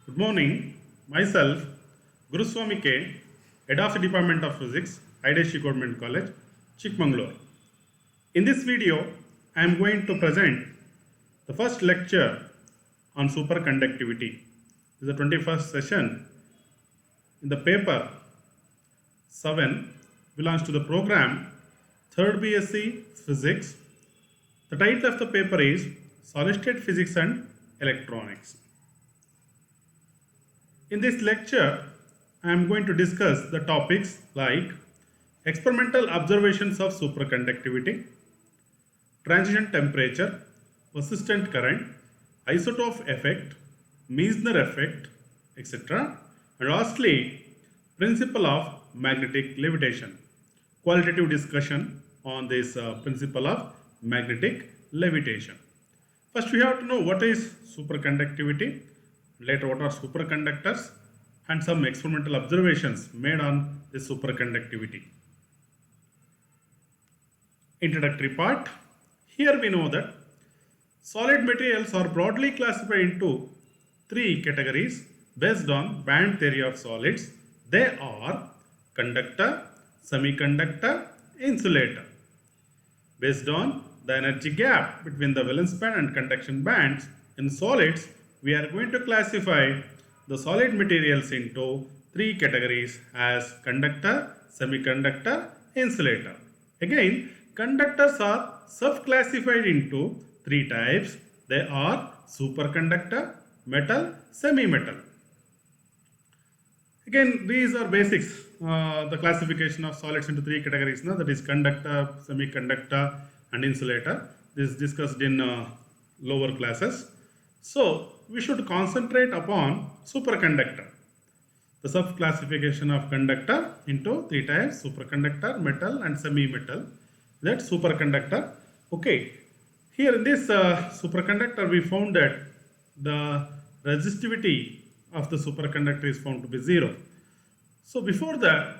Good morning. Myself, Guruswami K, Head of the Department of Physics, IDSC Government College, Chikmagalur. In this video, I am going to present the first lecture on superconductivity. This is the 21st session in the paper 7 belongs to the program 3rd BSc Physics. The title of the paper is Solid State Physics and Electronics. In this lecture, I am going to discuss the topics like experimental observations of superconductivity, transition temperature, persistent current, isotope effect, Meissner effect, etc. And lastly, principle of magnetic levitation. Qualitative discussion on this principle of magnetic levitation. First, we have to know what is superconductivity, later what are superconductors, and some experimental observations made on this superconductivity. Introductory part. Here we know that solid materials are broadly classified into three categories based on band theory of solids. They are conductor, semiconductor, insulator. Based on the energy gap between the valence band and conduction bands in solids, we are going to classify the solid materials into three categories as conductor, semiconductor, insulator. Again, conductors are sub-classified into three types. They are superconductor, metal, semi-metal. Again, these are basics. The classification of solids into three categories, that is conductor, semiconductor, and insulator. This is discussed in lower classes. So, we should concentrate upon superconductor. The sub-classification of conductor into three types: superconductor, metal, and semi-metal. That's superconductor. Okay. Here in this superconductor, we found that the resistivity of the superconductor is found to be 0. So before that,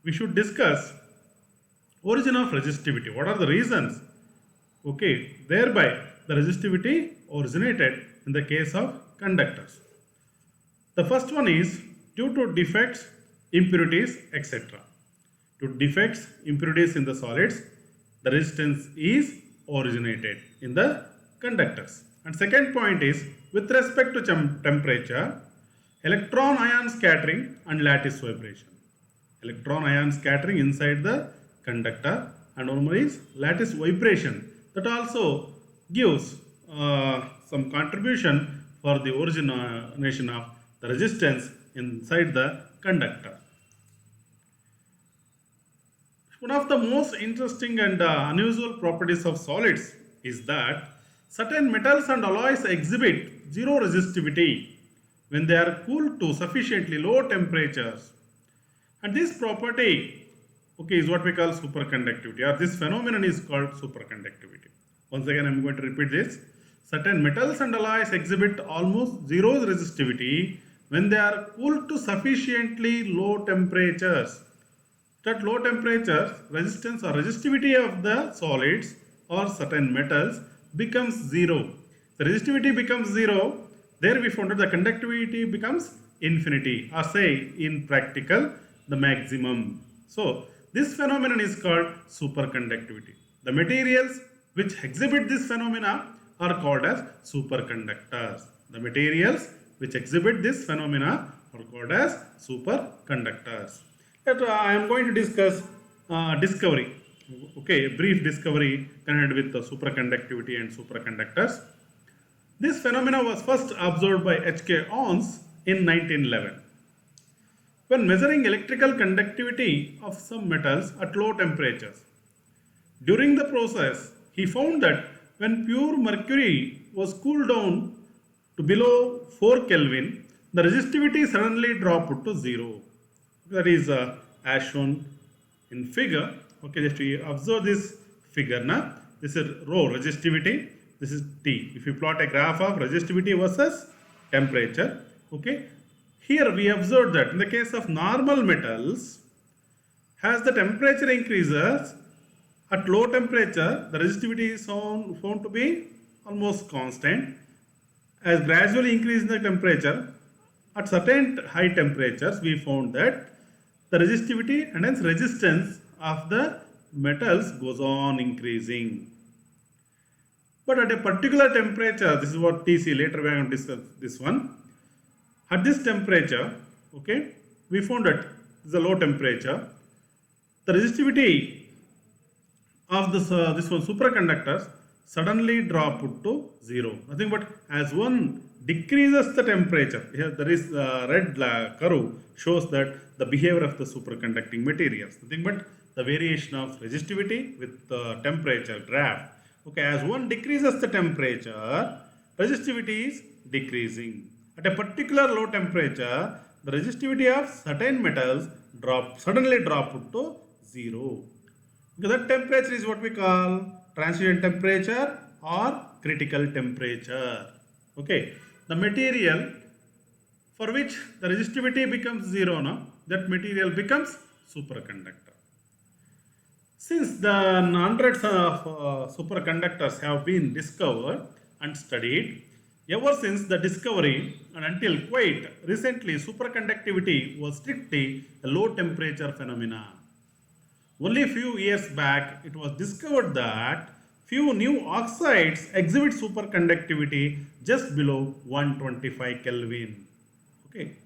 we should discuss origin of resistivity. What are the reasons? Okay, thereby the resistivity originated in the case of conductors. The first one is due to defects, impurities, etc. Due to defects, impurities in the solids, the resistance is originated in the conductors. And second point is with respect to temperature, electron ion scattering and lattice vibration. Electron ion scattering inside the conductor, and one more is lattice vibration. That also gives some contribution for the origination of the resistance inside the conductor. One of the most interesting and unusual properties of solids is that certain metals and alloys exhibit zero resistivity when they are cooled to sufficiently low temperatures. And this property, is what we call superconductivity, or this phenomenon is called superconductivity. Once again, I am going to repeat this. Certain metals and alloys exhibit almost zero resistivity when they are cooled to sufficiently low temperatures. At low temperatures, resistance or resistivity of the solids or certain metals becomes 0. The resistivity becomes 0. There we found that the conductivity becomes infinity, or say in practical the maximum. So this phenomenon is called superconductivity. The materials which exhibit this phenomena are called as superconductors. The materials which exhibit this phenomena are called as superconductors. I am going to discuss discovery. A brief discovery connected with the superconductivity and superconductors. This phenomena was first observed by H.K. Onnes in 1911. When measuring electrical conductivity of some metals at low temperatures. During the process, he found that when pure mercury was cooled down to below 4 Kelvin, the resistivity suddenly dropped to 0. That is as shown in figure. Just to observe this figure now. This is rho resistivity. This is T. If you plot a graph of resistivity versus temperature, here we observe that in the case of normal metals, as the temperature increases, at low temperature, the resistivity is found to be almost constant. as gradually increasing the temperature, at certain high temperatures, we found that the resistivity and hence resistance of the metals goes on increasing. But at a particular temperature, this is what TC, later we are going to discuss this one. At this temperature, okay, we found that this is a low temperature. The resistivity of this one superconductors suddenly drop to zero. Nothing but as one decreases the temperature, here there is a red curve shows that the behavior of the superconducting materials. Nothing but the variation of resistivity with the temperature graph. Okay, as one decreases the temperature, resistivity is decreasing. At a particular low temperature, the resistivity of certain metals suddenly drop to zero. Okay, that temperature is what we call transition temperature or critical temperature. Okay, the material for which the resistivity becomes zero now, that material becomes superconductor. Since the hundreds of superconductors have been discovered and studied, ever since the discovery and until quite recently, superconductivity was strictly a low temperature phenomena. Only a few years back, it was discovered that few new oxides exhibit superconductivity just below 125 Kelvin. Okay.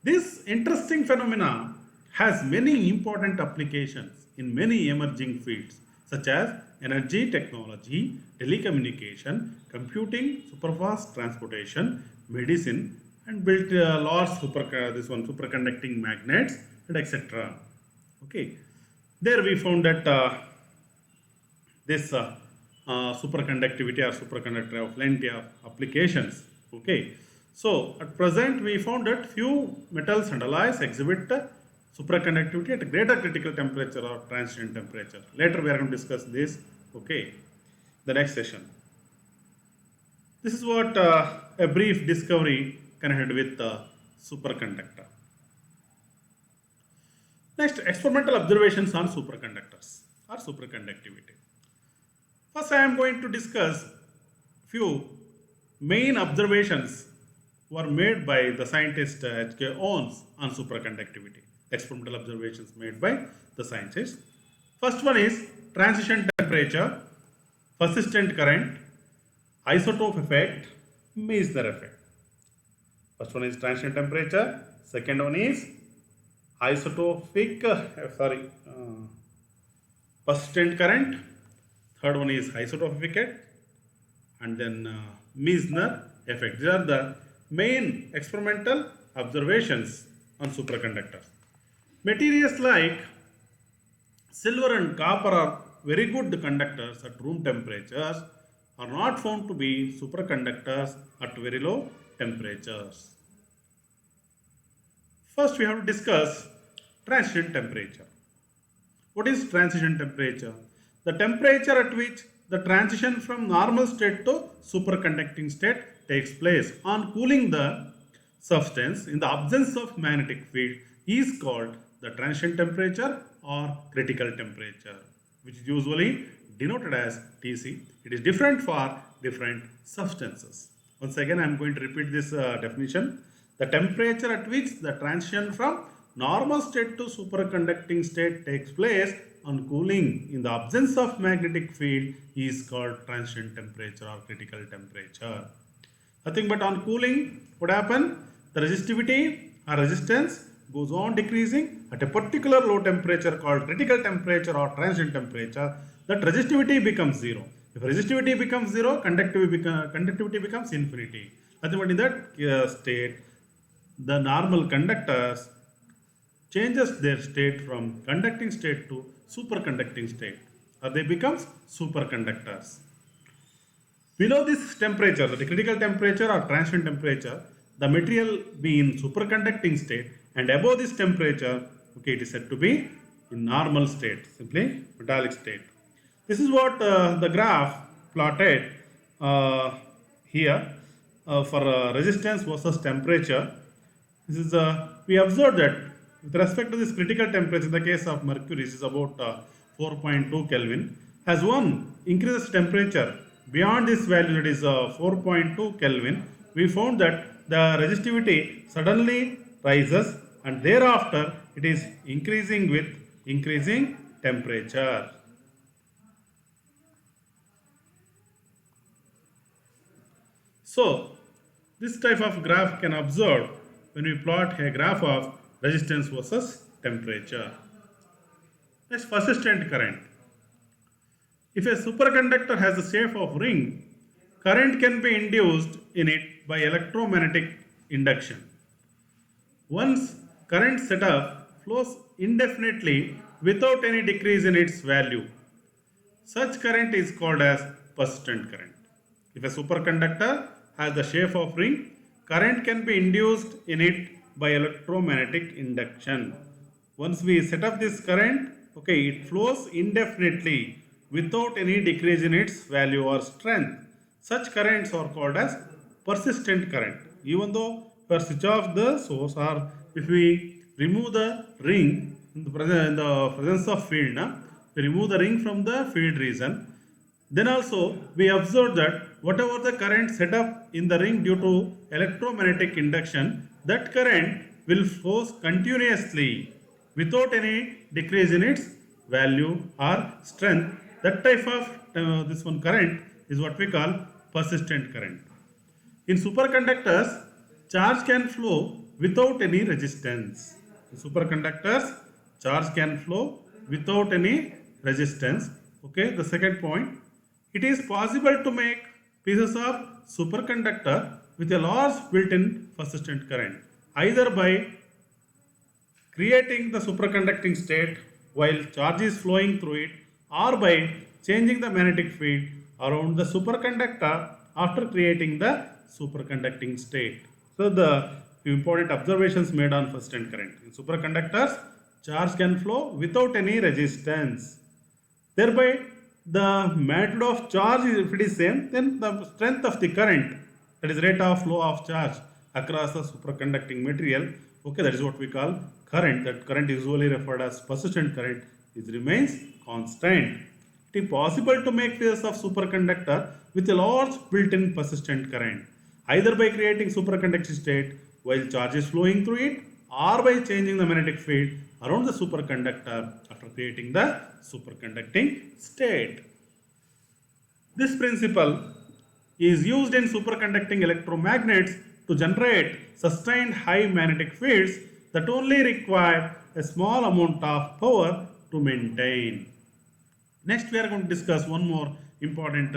This interesting phenomena has many important applications in many emerging fields such as energy technology, telecommunication, computing, superfast transportation, medicine, and built large superconducting magnets and etc. Okay, there we found that this superconductivity or superconductor have plenty of applications. Okay, so at present we found that few metals and alloys exhibit superconductivity at a greater critical temperature or transition temperature. Later we are going to discuss this. Okay, the next session. This is what a brief discovery connected with superconductor. Next, experimental observations on superconductors or superconductivity. First, I am going to discuss few main observations were made by the scientist H.K. Owens on superconductivity. Experimental observations made by the scientists. First one is transition temperature, persistent current, isotope effect, Meissner effect. First one is transition temperature. Second one is persistent current. Third one is isotope effect, and then Meissner effect. These are the main experimental observations on superconductors. Materials like silver and copper are very good conductors at room temperatures, are not found to be superconductors at very low temperatures. First, we have to discuss transition temperature. What is transition temperature? The temperature at which the transition from normal state to superconducting state takes place on cooling the substance in the absence of magnetic field is called the transition temperature or critical temperature, which is usually denoted as Tc. It is different for different substances. Once again, I am going to repeat this definition. The temperature at which the transition from normal state to superconducting state takes place on cooling in the absence of magnetic field is called transition temperature or critical temperature. Nothing but on cooling, what happens? The resistivity or resistance goes on decreasing at a particular low temperature called critical temperature or transition temperature. That resistivity becomes zero. If resistivity becomes zero, conductivity becomes infinity. Nothing but in that state, the normal conductors changes their state from conducting state to superconducting state, or they become superconductors. Below this temperature, the critical temperature or transition temperature, the material be in superconducting state, and above this temperature, okay, it is said to be in normal state, simply metallic state. This is what the graph plotted here for resistance versus temperature. This is we observed that with respect to this critical temperature, in the case of mercury, this is about 4.2 Kelvin. As one increases temperature, Beyond this value, that is 4.2 Kelvin, we found that the resistivity suddenly rises and thereafter it is increasing with increasing temperature. So, this type of graph can observe when we plot a graph of resistance versus temperature. Next, persistent current. If a superconductor has the shape of ring, current can be induced in it by electromagnetic induction. Once current setup flows indefinitely without any decrease in its value, such current is called as persistent current. If a superconductor has the shape of ring, current can be induced in it by electromagnetic induction. Once we set up this current, okay, it flows indefinitely without any decrease in its value or strength. Such currents are called as persistent current. Even though we switch off the source or if we remove the ring in the presence of field, we remove the ring from the field region, then also we observe that whatever the current set up in the ring due to electromagnetic induction, that current will flow continuously without any decrease in its value or strength. That type of this one current is what we call persistent current. In superconductors, charge can flow without any resistance. In superconductors, charge can flow without any resistance. Okay, the second point, it is possible to make pieces of superconductor with a large built-in persistent current, either by creating the superconducting state while charge is flowing through it, or by changing the magnetic field around the superconductor after creating the superconducting state. So the important observations made on persistent current. In superconductors, charge can flow without any resistance. Thereby, the magnitude of charge, if it is same, then the strength of the current, that is rate of flow of charge across the superconducting material, okay, that is what we call current. That current is usually referred as persistent current. It remains constant. It is possible to make pieces of superconductor with a large built-in persistent current, either by creating superconducting state while charge is flowing through it, or by changing the magnetic field around the superconductor after creating the superconducting state. This principle is used in superconducting electromagnets to generate sustained high magnetic fields that only require a small amount of power to maintain. Next, we are going to discuss one more important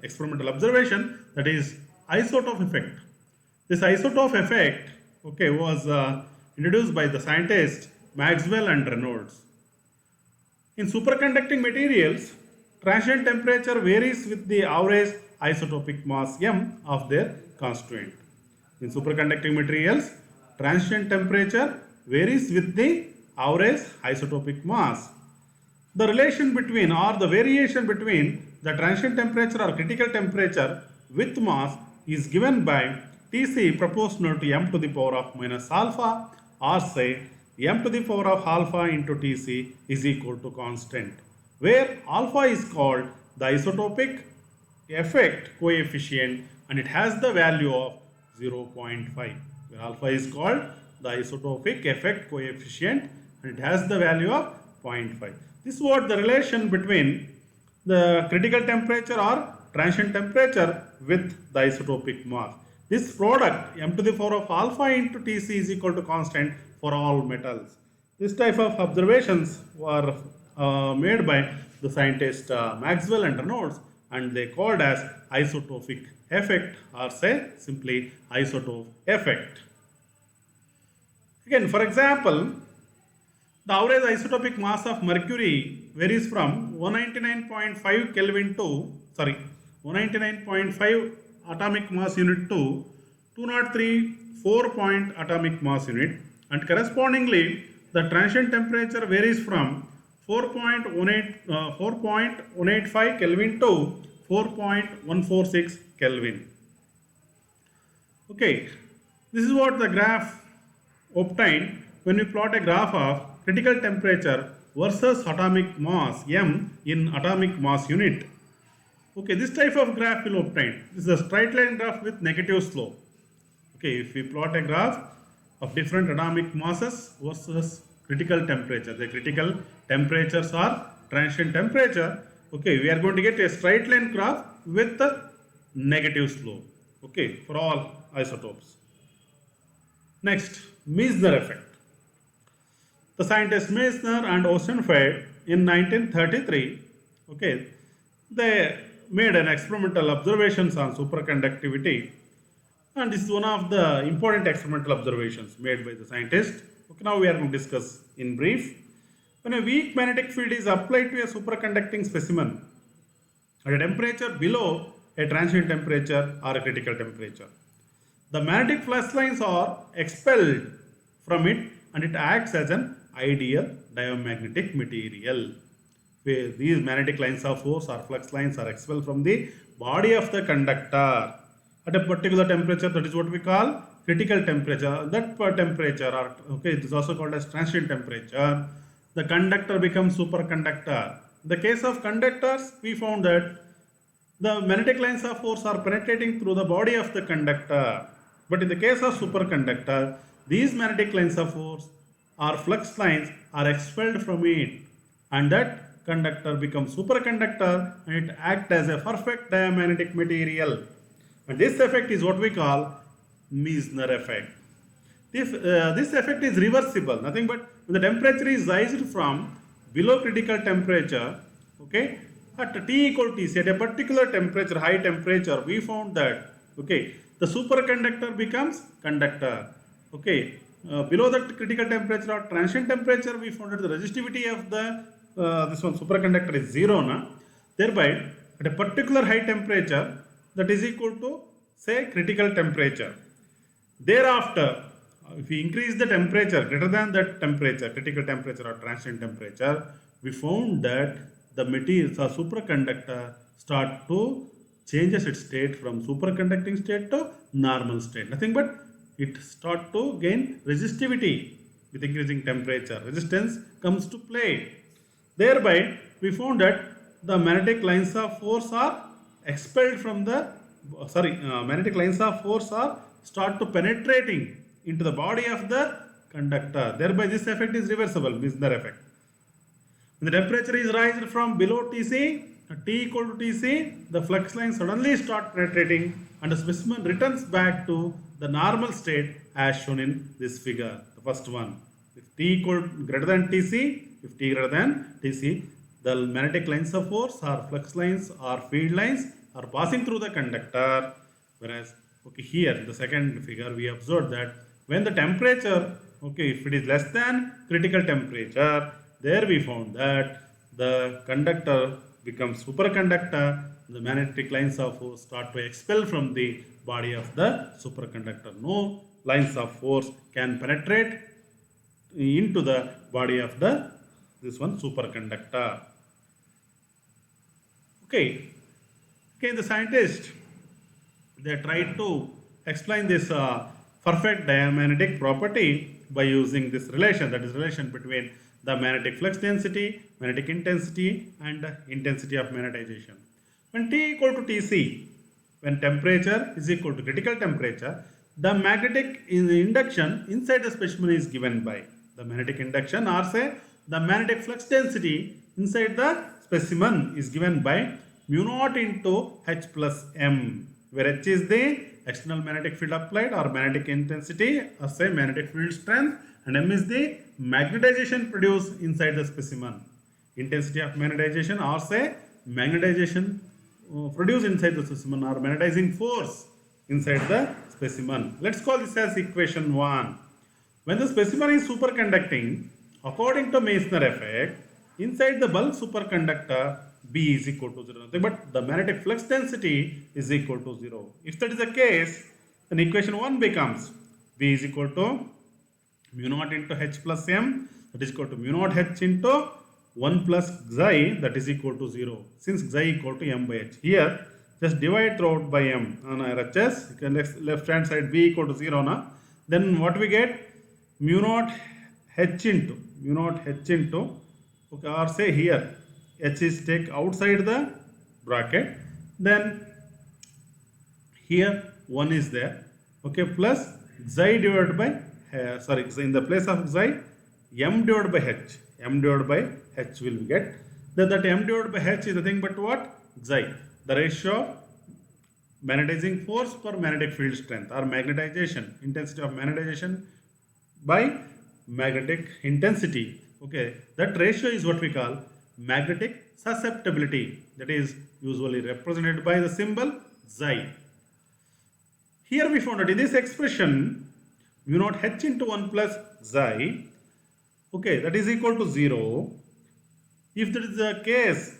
experimental observation, that is isotope effect. This isotope effect, okay, was introduced by the scientists Maxwell and Reynolds. In superconducting materials, transition temperature varies with the average isotopic mass m of their constituent. In superconducting materials, transition temperature varies with the average isotopic mass. The relation between or the variation between the transition temperature or critical temperature with mass is given by Tc proportional to m to the power of minus alpha, or say m to the power of alpha into Tc is equal to constant, where alpha is called the isotopic effect coefficient and it has the value of 0.5. Where alpha is called the isotopic effect coefficient and it has the value of 0.5. This is what the relation between the critical temperature or transition temperature with the isotopic mass. This product m to the power of alpha into Tc is equal to constant for all metals. This type of observations were made by the scientists Maxwell and Reynolds, and they called as isotopic effect, or say simply isotope effect. Again, for example, the average isotopic mass of mercury varies from 199.5 Kelvin to 199.5 atomic mass unit to 203.4 point atomic mass unit, and correspondingly the transition temperature varies from 4.185 Kelvin to 4.146 Kelvin. Okay, this is what the graph obtained when we plot a graph of critical temperature versus atomic mass m in atomic mass unit. Okay, this type of graph will obtain. This is a straight line graph with negative slope. Okay, if we plot a graph of different atomic masses versus critical temperature, the critical temperatures are transient temperature. Okay, we are going to get a straight line graph with a negative slope. Okay, for all isotopes. Next, Meissner effect. The scientists Meissner and Osenfeld in 1933, okay, they made an experimental observations on superconductivity, and this is one of the important experimental observations made by the scientist. Okay, now we are going to discuss in brief. When a weak magnetic field is applied to a superconducting specimen at a temperature below a transient temperature or a critical temperature, the magnetic flux lines are expelled from it and it acts as an ideal diamagnetic material. Where these magnetic lines of force or flux lines are expelled from the body of the conductor at a particular temperature, that is what we call critical temperature. That temperature, or okay, it is also called as transient temperature, the conductor becomes superconductor. In the case of conductors, we found that the magnetic lines of force are penetrating through the body of the conductor. But in the case of superconductor, these magnetic lines of force or flux lines are expelled from it, and that conductor becomes superconductor and it acts as a perfect diamagnetic material. And this effect is what we call Meissner effect. This effect is reversible, nothing but when the temperature is raised from below critical temperature, okay, at T equal to Tc, at a particular temperature, high temperature, we found that, okay, the superconductor becomes conductor. Okay, below that critical temperature or transient temperature, we found that the resistivity of the this one superconductor is zero now. Thereby, at a particular high temperature, that is equal to say critical temperature. Thereafter, if we increase the temperature greater than that temperature, critical temperature or transient temperature, we found that the material, the superconductor, start to changes its state from superconducting state to normal state. Nothing but it start to gain resistivity with increasing temperature. Resistance comes to play. Thereby, we found that the magnetic lines of force are expelled from the magnetic lines of force are start to penetrating into the body of the conductor. Thereby, this effect is reversible, Meissner effect. When the temperature is raised from below Tc, T equal to Tc, the flux lines suddenly start penetrating and the specimen returns back to the normal state as shown in this figure, the first one. If T equal greater than Tc, if T greater than Tc, the magnetic lines of force or flux lines or field lines are passing through the conductor, whereas okay, here in the second figure we observed that when the temperature, okay, if it is less than critical temperature, there we found that the conductor becomes superconductor, the magnetic lines of force start to expel from the body of the superconductor. No lines of force can penetrate into the body of the this one superconductor. Okay, the scientists, they tried to explain this perfect diamagnetic property by using this relation, that is relation between the magnetic flux density, magnetic intensity and intensity of magnetization. When T equal to Tc, when temperature is equal to critical temperature, the magnetic induction inside the specimen is given by the magnetic induction, or say the magnetic flux density inside the specimen is given by mu naught into H plus M, where H is the external magnetic field applied or magnetic intensity, or say magnetic field strength, and M is the magnetization produced inside the specimen. Intensity of magnetization, or say magnetization produced inside the specimen, or magnetizing force inside the specimen. Let's call this as equation 1. When the specimen is superconducting, according to Meissner effect, inside the bulk superconductor, B is equal to 0, but the magnetic flux density is equal to 0. If that is the case, then equation 1 becomes B is equal to mu naught into H plus M, that is equal to mu naught H into 1 plus Xi, that is equal to 0. Since Xi equal to M by H. Here, just divide throughout by M on RHS. You can left hand side B equal to 0 now. Then what we get? Mu naught H into, okay, or say here H is take outside the bracket Then here 1 is there, okay, plus xi divided by sorry, so in the place of xi, m divided by h, m divided by h will get. That m divided by h is nothing but what? Xi, the ratio of magnetizing force per magnetic field strength, or magnetization, intensity of magnetization by magnetic intensity. Okay, that ratio is what we call magnetic susceptibility, that is usually represented by the symbol xi. Here we found that in this expression mu naught h into 1 plus xi, okay, that is equal to 0. If that is the case,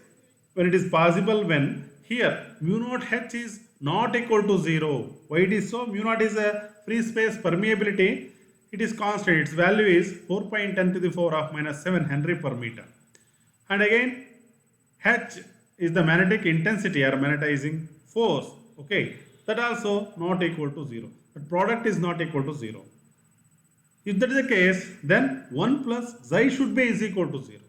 when it is possible, when here mu naught h is not equal to 0. Why it is so? Mu naught is a free space permeability. It is constant. Its value is 4 pi 10 to the power of minus 7 Henry per meter. And again, h is the magnetic intensity or magnetizing force. Okay, that also not equal to 0. The product is not equal to 0. If that is the case, then 1 plus xi should be is equal to 0.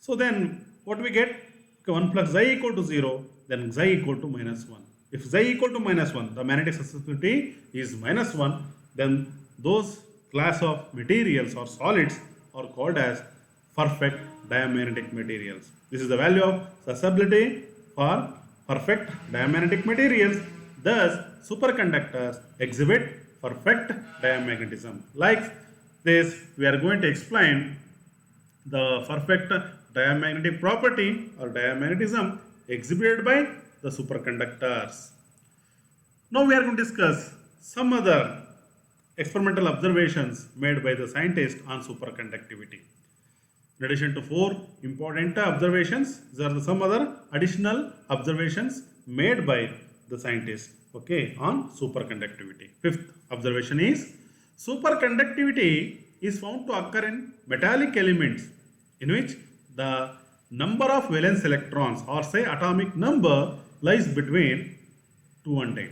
So then what we get? 1 plus xi equal to 0, then xi equal to minus 1. If xi equal to minus 1, the magnetic susceptibility is minus 1, then those class of materials or solids are called as perfect diamagnetic materials. This is the value of susceptibility for perfect diamagnetic materials. Thus, superconductors exhibit perfect diamagnetism. Like this, we are going to explain the perfect diamagnetic property or diamagnetism exhibited by the superconductors. Now we are going to discuss some other experimental observations made by the scientists on superconductivity. In addition to 4 important observations, there are some other additional observations made by the scientists, okay, on superconductivity. Fifth observation is superconductivity is found to occur in metallic elements in which the number of valence electrons, or say atomic number, lies between 2 and 8.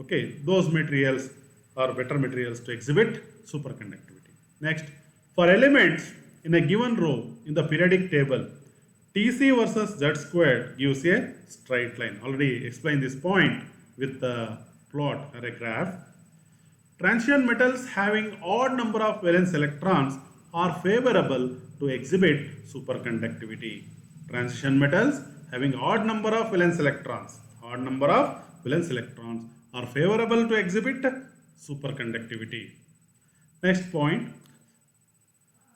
Okay, those materials are better materials to exhibit superconductivity. Next, for elements in a given row in the periodic table, Tc versus Z squared gives a straight line. Already explained this point with the plot or a graph. Transition metals having odd number of valence electrons are favorable to exhibit superconductivity. Transition metals having odd number of valence electrons are favorable to exhibit superconductivity. Next point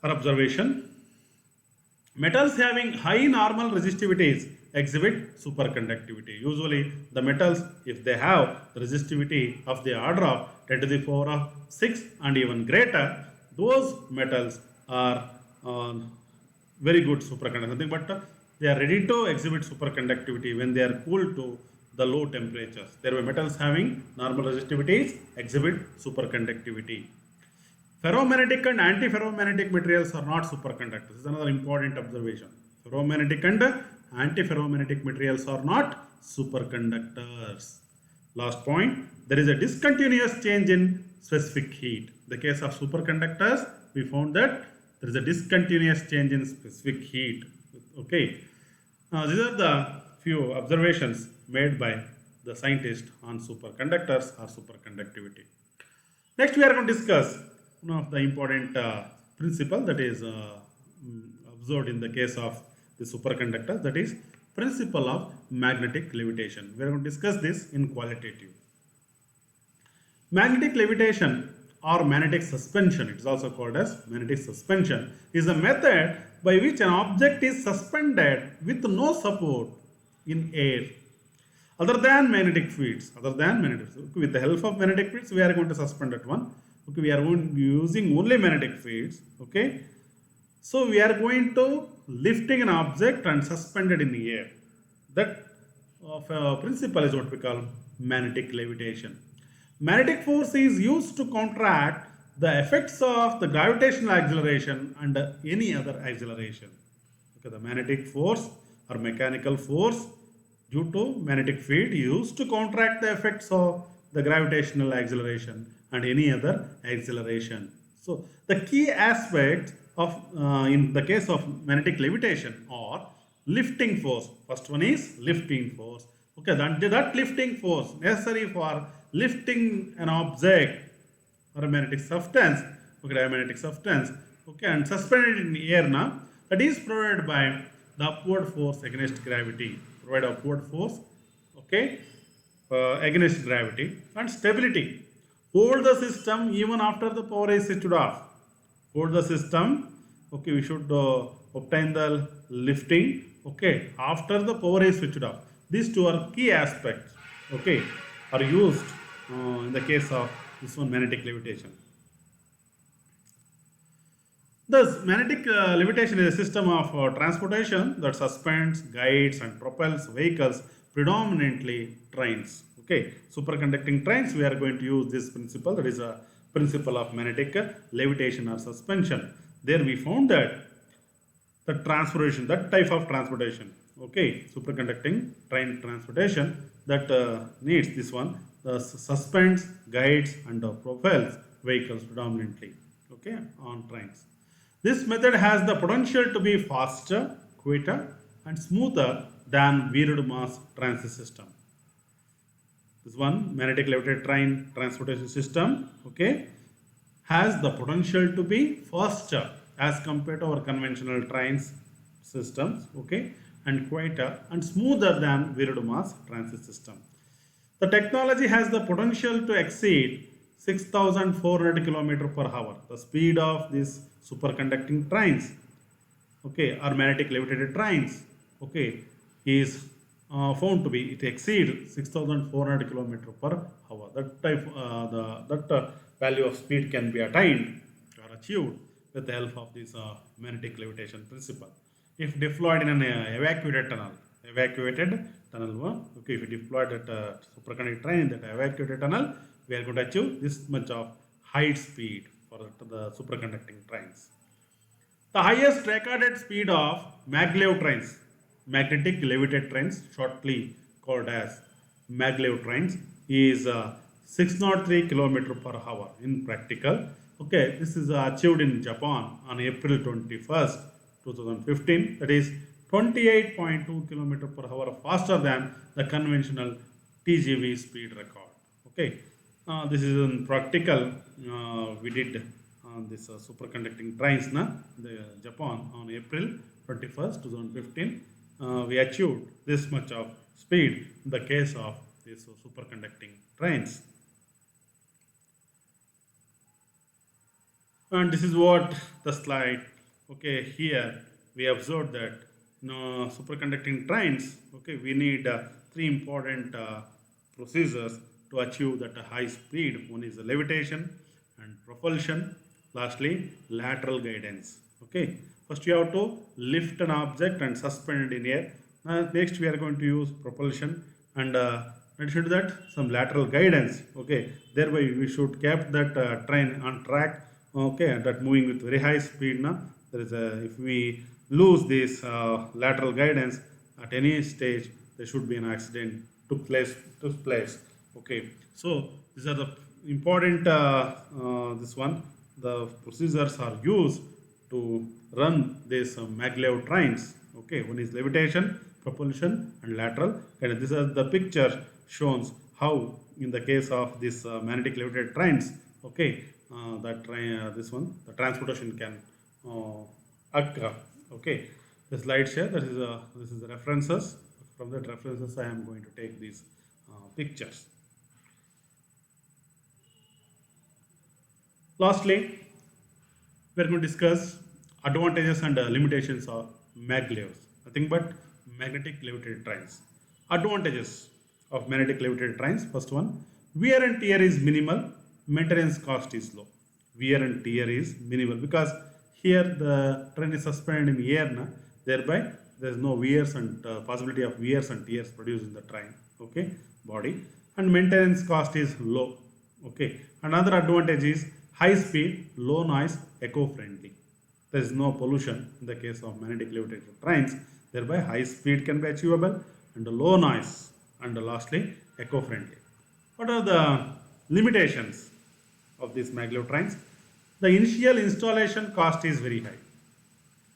or observation: metals having high normal resistivities exhibit superconductivity. Usually the metals, if they have the resistivity of the order of 10 to the power of 6 and even greater, those metals are very good superconductors. Nothing but they are ready to exhibit superconductivity when they are cooled to the low temperatures. There were metals having normal resistivities exhibit superconductivity. Ferromagnetic and antiferromagnetic materials are not superconductors. This is another important observation. Ferromagnetic and antiferromagnetic materials are not superconductors. Last point, there is a discontinuous change in specific heat. In the case of superconductors, we found that there is a discontinuous change in specific heat. Okay, these are the few observations made by the scientists on superconductors or superconductivity. Next, we are going to discuss one of the important principle that is observed in the case of the superconductors, that is principle of magnetic levitation. We are going to discuss this in qualitative. Magnetic levitation or magnetic suspension, it is also called as magnetic suspension, is a method by which an object is suspended with no support in air other than magnetic fields. With the help of magnetic fields, we are going to suspend that one. Okay, we are using only magnetic fields. Okay, so we are going to lifting an object and suspended in the air. That principle is what we call magnetic levitation. Magnetic force is used to counteract the effects of the gravitational acceleration and any other acceleration. Okay, the magnetic force or mechanical force due to magnetic field used to counteract the effects of the gravitational acceleration and any other acceleration. So the key aspects of in the case of magnetic levitation are lifting force. First one is lifting force. Okay, that lifting force necessary for lifting an object or a magnetic substance, okay, diamagnetic substance, okay, and suspended in air now, that is provided by the upward force against gravity. Provide upward force, okay, against gravity and stability. Hold the system even after the power is switched off. Hold the system. Okay, we should obtain the lifting. Okay, after the power is switched off. These two are key aspects. Okay, are used in the case of this one magnetic levitation. Thus, magnetic levitation is a system of transportation that suspends, guides, and propels vehicles, predominantly trains. Okay, superconducting trains, we are going to use this principle, that is a principle of magnetic levitation or suspension. There we found that the transportation, that type of transportation, okay, superconducting train transportation that needs this one, the suspends, guides, and propels vehicles predominantly, okay, on trains. This method has the potential to be faster, quicker, and smoother than weird mass transit system. This one magnetic levitated train transportation system, okay, has the potential to be faster as compared to our conventional trains systems, okay, and quieter and smoother than weird mass transit system. The technology has the potential to exceed 6,400 km per hour, the speed of these superconducting trains, okay, or magnetic levitated trains, okay, is found to be, it exceeds 6,400 km per hour. That type, that value of speed can be attained or achieved with the help of this magnetic levitation principle. If deployed in an evacuated tunnel, okay, if you deploy that superconducting train, that evacuated tunnel, we are going to achieve this much of high speed for the superconducting trains. The highest recorded speed of maglev trains, magnetic levitated trains, shortly called as maglev trains, is 603 km per hour in practical. Okay, this is achieved in Japan on April 21st, 2015. That is 28.2 km per hour faster than the conventional TGV speed record. Okay, this is in practical. We did this superconducting trains na the Japan on April 21st, 2015. We achieved this much of speed in the case of these superconducting trains. And this is what the slide, okay, here we observed that superconducting trains, okay, we need three important procedures to achieve that high speed. One is levitation and propulsion, lastly lateral guidance. Okay, first you have to lift an object and suspend it in air. Next we are going to use propulsion, and in addition to that some lateral guidance. Okay, thereby we should keep that train on track, okay, that moving with very high speed. Now there is a, if we lose this lateral guidance at any stage, there should be an accident took place. Okay, so these are the important this one, the procedures are used to run these maglev trains. Okay, one is levitation, propulsion, and lateral. And this is the picture shows how in the case of this magnetic levitated trains, okay, that train, this one, the transportation can occur. Okay, the slide share, that is this is the references. From that references I am going to take these pictures. Lastly, we are going to discuss advantages and limitations of maglevs. Nothing but magnetic levitated trains. Advantages of magnetic levitated trains. First one, wear and tear is minimal, maintenance cost is low. Wear and tear is minimal because here the train is suspended in air, na, thereby there is no wears and possibility of wears and tears produced in the train, okay, body, and maintenance cost is low. Okay, another advantage is high speed, low noise, eco-friendly. There is no pollution in the case of magnetic levitated trains, thereby high speed can be achievable and low noise, and lastly eco-friendly. What are the limitations of these maglev trains? The initial installation cost is very high.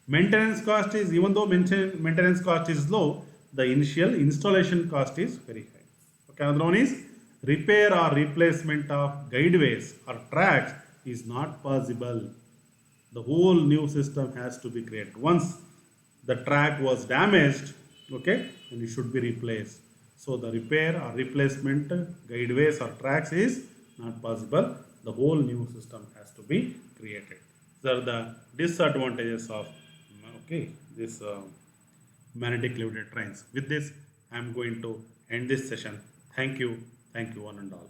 Maintenance cost is, even though maintenance cost is low, the initial installation cost is very high. Okay, another one is repair or replacement of guideways or tracks is not possible. The whole new system has to be created. Once the track was damaged, okay, then it should be replaced. So the repair or replacement guideways or tracks is not possible. The whole new system has to be created. These are the disadvantages of okay this magnetic levitate trains. With this, I am going to end this session. Thank you one and all.